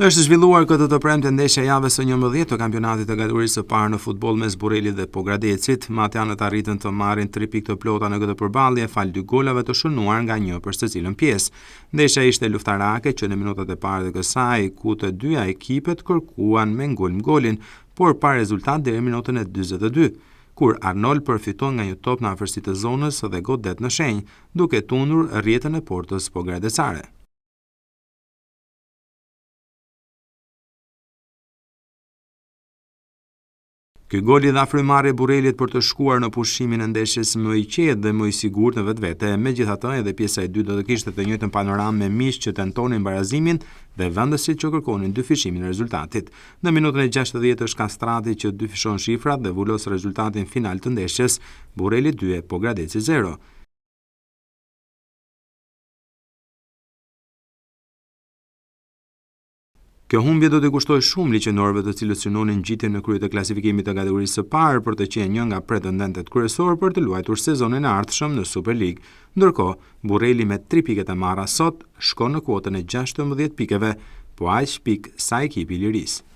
Është zhvilluar këtë të premte ndeshja javës së 11 të kampionatit të kategorisë së parë në futboll mes Burrelit dhe Pogradecit. Matjanët arritën të marrin 3 pikë të plota në këtë përballje fal 2 golave të shënuar nga një për secilën pjesë. Ndeshja ishte luftarake që në minutat e parë të kësaj, ku të dyja ekipet kërkuan me golin, por pa rezultat deri në minutën e 42. Kur Arnold përfiton nga një top në afërsi të zonës dhe godet në shenjë, duke tundur rrjetën e portës pogradecare. Ky gol i dha frymëmarrje Burrelit për të shkuar në pushimin e ndeshjes më i qetë dhe më i sigurt në vetvete. Megjithatë, edhe pjesa e dytë do të kishte të njëjtën panoramë me miq që tentonin barazimin dhe vendësit që kërkonin dyfishimin e rezultatit. Në minutën e 60 është Kastrati që dyfishon shifrat dhe vulos rezultatin final të ndeshjes, Burreli 2, Pogradeci 0. Kjo humbje do t'i kushtoj shumë liçenorëve të cilët synonin ngjitjen në krye të klasifikimit të kategorisë së parë për të qenë një nga pretendentët kryesor për të luajtur sezonin e ardhshëm në Super League. Ndërkohë, Burreli me 3 piket e marra sot shkon në kuotën e 16 pikeve, po aq pikë sa ekipi i Lirisë.